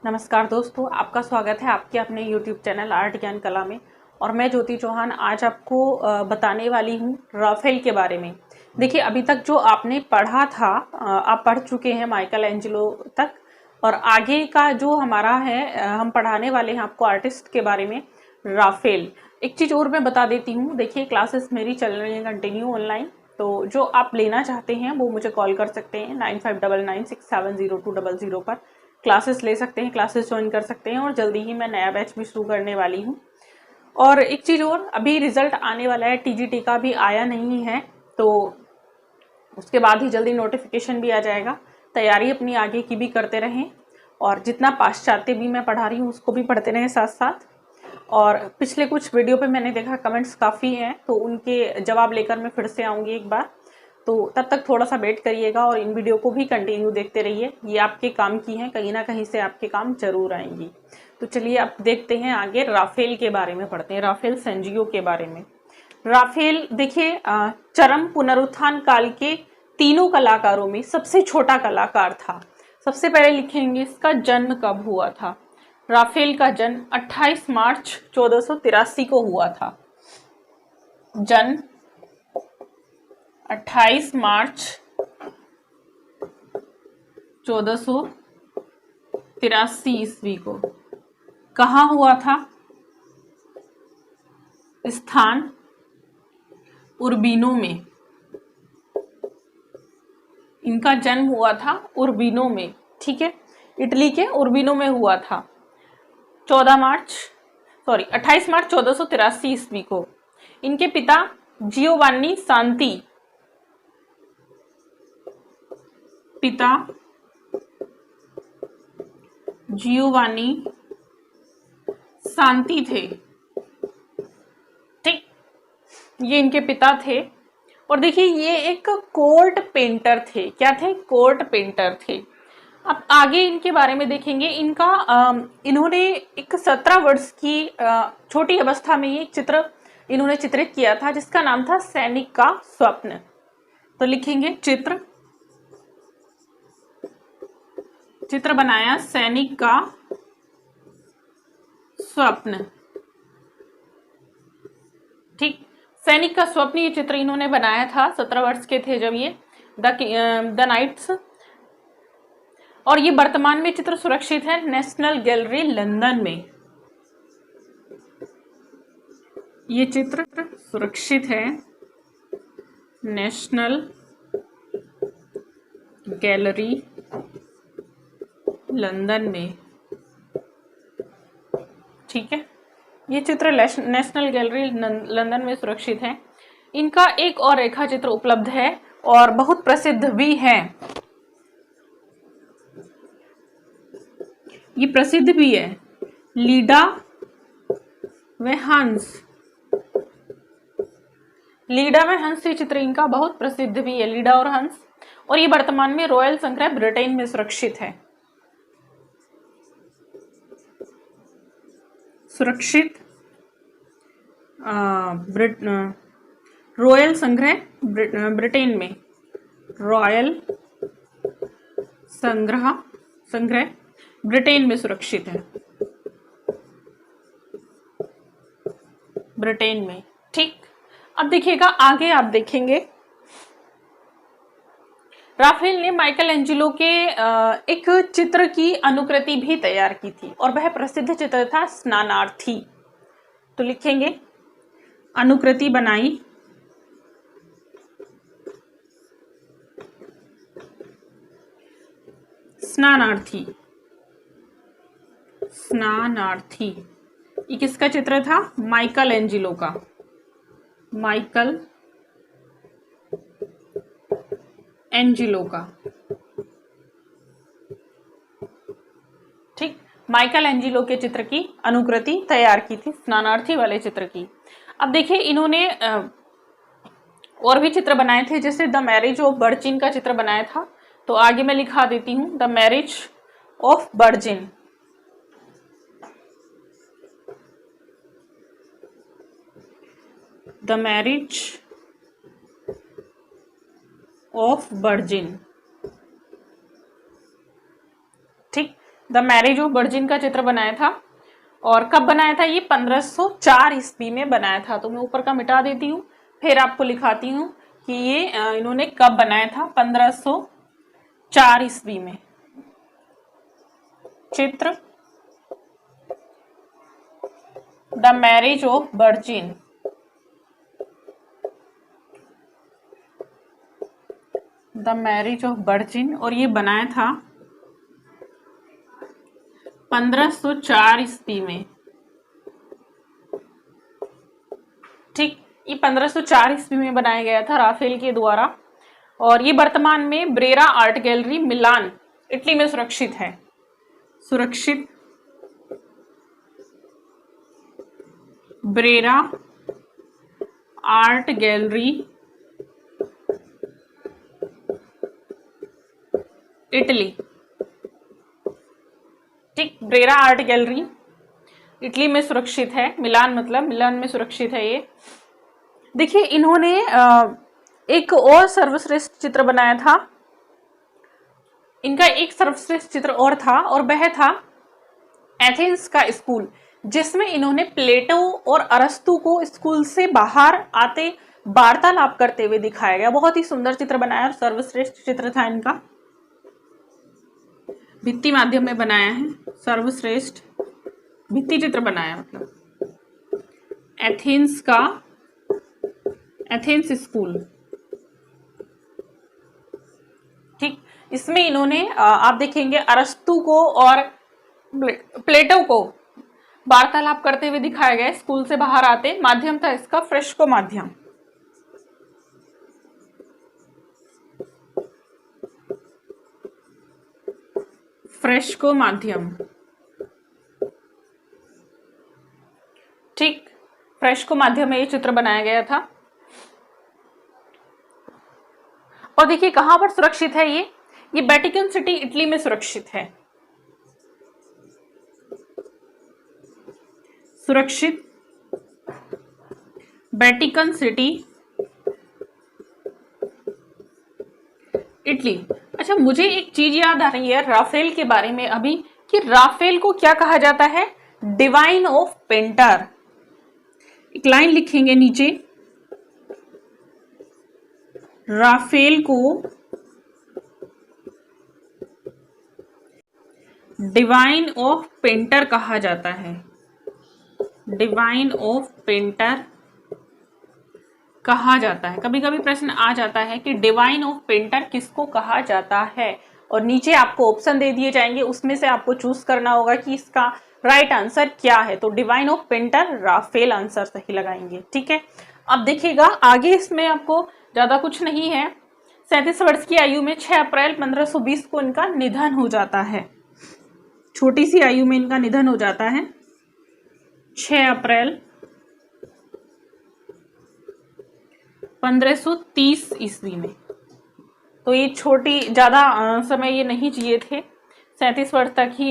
नमस्कार दोस्तों, आपका स्वागत है आपके अपने YouTube चैनल आर्ट ज्ञान कला में। और मैं ज्योति चौहान आज आपको बताने वाली हूँ राफेल के बारे में। देखिए, अभी तक जो आपने पढ़ा था आप पढ़ चुके हैं माइकल एंजेलो तक, और आगे का जो हमारा है हम पढ़ाने वाले हैं आपको आर्टिस्ट के बारे में, राफेल। एक चीज़ और मैं बता देती हूँ, देखिए क्लासेस मेरी चल रही हैं कंटिन्यू ऑनलाइन, तो जो आप लेना चाहते हैं वो मुझे कॉल कर सकते हैं 9599670200 पर। क्लासेस ले सकते हैं, क्लासेस ज्वाइन कर सकते हैं, और जल्दी ही मैं नया बैच भी शुरू करने वाली हूँ। और एक चीज़ और, अभी रिजल्ट आने वाला है, टीजीटी का भी आया नहीं है, तो उसके बाद ही जल्दी नोटिफिकेशन भी आ जाएगा। तैयारी अपनी आगे की भी करते रहें, और जितना पाश्चात्य भी मैं पढ़ा रही हूँ उसको भी पढ़ते रहें साथ साथ। और पिछले कुछ वीडियो पे मैंने देखा कमेंट्स काफ़ी हैं, तो उनके जवाब लेकर मैं फिर से आऊँगी एक बार। तो तब तक थोड़ा सा वेट करिएगा और इन वीडियो को भी कंटिन्यू देखते रहिए, ये आपके काम की हैं, कहीं ना कहीं से आपके काम जरूर आएंगी। तो चलिए अब देखते हैं आगे, राफेल के बारे में पढ़ते हैं, राफेल सेंजियो के बारे में। राफेल देखिए चरम पुनरुत्थान काल के तीनों कलाकारों में सबसे छोटा कलाकार था। सबसे पहले लिखेंगे इसका जन्म कब हुआ था। राफेल का जन्म 28 मार्च 1483 को हुआ था। जन्म 28 मार्च 1483 ईस्वी को। कहाँ हुआ था? स्थान उर्बिनो में। इनका जन्म हुआ था उर्बिनो में, ठीक है, इटली के उर्बिनो में हुआ था 28 मार्च 1483 ईस्वी को। इनके पिता जियोवान्नी सांती, पिता जियोवान्नी सांती थे, ठीक, ये इनके पिता थे। और देखिए ये एक कोर्ट पेंटर थे। क्या थे? कोर्ट पेंटर थे। अब आगे इनके बारे में देखेंगे। इनका इन्होंने एक 17 वर्ष की छोटी अवस्था में ये चित्र इन्होंने चित्रित किया था, जिसका नाम था सैनिक का स्वप्न। तो लिखेंगे चित्र बनाया सैनिक का स्वप्न, ठीक। सैनिक का स्वप्न ये चित्र इन्होंने बनाया था, 17 वर्ष के थे जब ये। The knights. और ये वर्तमान में चित्र सुरक्षित है नेशनल गैलरी लंदन में। ये चित्र सुरक्षित है नेशनल गैलरी लंदन में, ठीक है। ये चित्र नेशनल गैलरी लंदन में सुरक्षित है। इनका एक और रेखा चित्र उपलब्ध है और बहुत प्रसिद्ध भी है। ये प्रसिद्ध भी है, लीडा व हंस। लीडा में हंस ये चित्र इनका बहुत प्रसिद्ध भी है, लीडा और हंस। और ये वर्तमान में रॉयल संग्रह ब्रिटेन में सुरक्षित है। सुरक्षित रॉयल संग्रह ब्रिटेन में, रॉयल संग्रह ब्रिटेन में सुरक्षित है, ब्रिटेन में, ठीक। अब देखिएगा आगे, आप देखेंगे राफेल ने माइकल एंजेलो के एक चित्र की अनुकृति भी तैयार की थी, और वह प्रसिद्ध चित्र था स्नानार्थी। तो लिखेंगे अनुकृति बनाई स्नानार्थी। ये किसका चित्र था? माइकल एंजेलो का। माइकल एंजेलो का, ठीक। माइकल एंजेलो के चित्र की अनुकृति तैयार की थी, स्नानार्थी वाले चित्र की। अब देखिए इन्होंने और भी चित्र बनाए थे, जैसे द मैरिज ऑफ वर्जिन का चित्र बनाया था। तो आगे मैं लिखा देती हूं, the marriage of virgin. The marriage of virgin, ठीक। द मैरिज ऑफ वर्जिन का चित्र बनाया था। और कब बनाया था ये? 1504 ईस्वी में बनाया था। तो मैं ऊपर का मिटा देती हूँ, फिर आपको लिखाती हूँ कि ये इन्होंने कब बनाया था। 1504 ईस्वी में चित्र the marriage of virgin, the marriage of virgin, और ये बनाया था 1504 ईस्वी में। ठीक, ये 1504 ईस्वी में बनाया गया था राफेल के द्वारा। और ये वर्तमान में ब्रेरा आर्ट गैलरी मिलान इटली में सुरक्षित है। सुरक्षित ब्रेरा आर्ट गैलरी इटली। ठीक, ब्रेरा आर्ट गैलरी इटली में सुरक्षित है। मिलान मतलब मिलान में सुरक्षित है ये। देखिए, इन्होंने एक और सर्वश्रेष्ठ चित्र बनाया था। इनका एक सर्वश्रेष्ठ चित्र और था, और वह था एथेंस का स्कूल, जिसमें इन्होंने प्लेटो और अरस्तु को स्कूल से बाहर आते वार्तालाप करते हुए दिखाया गया। बहुत ही सुंदर चित्र बनाया और सर्वश्रेष्ठ चित्र था इनका। भित्ति माध्यम में बनाया है, सर्वश्रेष्ठ भित्ति चित्र बनाया, मतलब एथेंस का, एथेंस स्कूल। ठीक, इसमें इन्होंने आप देखेंगे अरस्तु को और प्लेटो को वार्तालाप करते हुए दिखाया गया। स्कूल से बाहर आते, माध्यम था इसका फ्रेस्को माध्यम। फ्रेस्को माध्यम। ठीक, फ्रेस्को माध्यम में ये चित्र बनाया गया था। और देखिए कहां पर सुरक्षित है ये वेटिकन सिटी इटली में सुरक्षित है। सुरक्षित वेटिकन सिटी इटली। अच्छा, मुझे एक चीज याद आ रही है राफेल के बारे में अभी, कि राफेल को क्या कहा जाता है? Divine of painter. एक लाइन लिखेंगे नीचे, राफेल को डिवाइन ऑफ पेंटर कहा जाता है। डिवाइन ऑफ पेंटर कहा जाता है। कभी कभी प्रश्न आ जाता है कि डिवाइन ऑफ पेंटर किसको कहा जाता है, और नीचे आपको ऑप्शन दे दिए जाएंगे, उसमें से आपको चूज करना होगा कि इसका राइट आंसर क्या है। तो divine of painter Raphael answer सही लगाएंगे। ठीक है, अब देखिएगा आगे इसमें आपको ज्यादा कुछ नहीं है। 37 वर्ष की आयु में 6 अप्रैल 1520 को इनका निधन हो जाता है। छोटी सी आयु में इनका निधन हो जाता है 6 अप्रैल 1530 ईस्वी में। तो ये छोटी, ज्यादा समय ये नहीं जिए थे, 37 वर्ष तक ही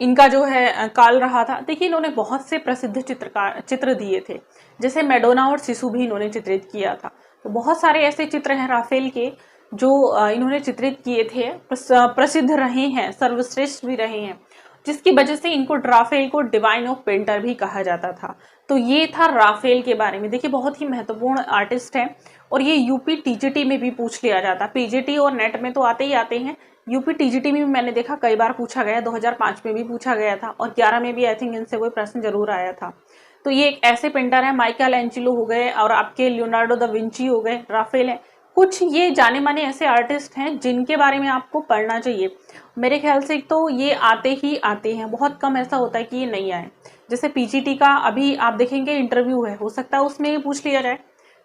इनका जो है काल रहा था। देखिए, इन्होंने बहुत से प्रसिद्ध चित्र दिए थे, जैसे मैडोना और शिशु भी इन्होंने चित्रित किया था। तो बहुत सारे ऐसे चित्र हैं राफेल के जो इन्होंने चित्रित किए थे, प्रसिद्ध रहे हैं, सर्वश्रेष्ठ भी रहे हैं, जिसकी वजह से इनको राफेल को डिवाइन ऑफ पेंटर भी कहा जाता था। तो ये था राफेल के बारे में। देखिए, बहुत ही महत्वपूर्ण आर्टिस्ट है, और ये यूपी टीजीटी में भी पूछ लिया जाता। पीजीटी और नेट में तो आते ही आते हैं, यूपी टीजीटी में भी मैंने देखा कई बार पूछा गया, 2005 में भी पूछा गया था, और 11 में भी आई थिंक इनसे कोई प्रश्न जरूर आया था। तो ये एक ऐसे पेंटर है, माइकल एंजेलो हो गए, और आपके लियोनार्डो दा विंची हो गए, राफेल है, कुछ ये जाने माने ऐसे आर्टिस्ट हैं जिनके बारे में आपको पढ़ना चाहिए। मेरे ख्याल से तो ये आते ही आते हैं, बहुत कम ऐसा होता है कि ये नहीं आए। जैसे पीजीटी का अभी आप देखेंगे इंटरव्यू है, हो सकता है उसमें ये पूछ लिया जाए,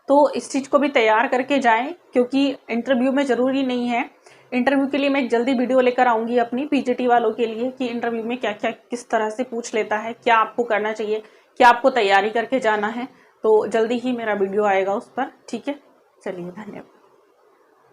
तो इस चीज़ को भी तैयार करके जाएं, क्योंकि इंटरव्यू में ज़रूरी नहीं है। इंटरव्यू के लिए मैं जल्दी वीडियो लेकर आऊँगी अपनी पीजीटी वालों के लिए, कि इंटरव्यू में क्या क्या किस तरह से पूछ लेता है, क्या आपको करना चाहिए, क्या आपको तैयारी करके जाना है। तो जल्दी ही मेरा वीडियो आएगा उस पर। ठीक है, चलिए, धन्यवाद।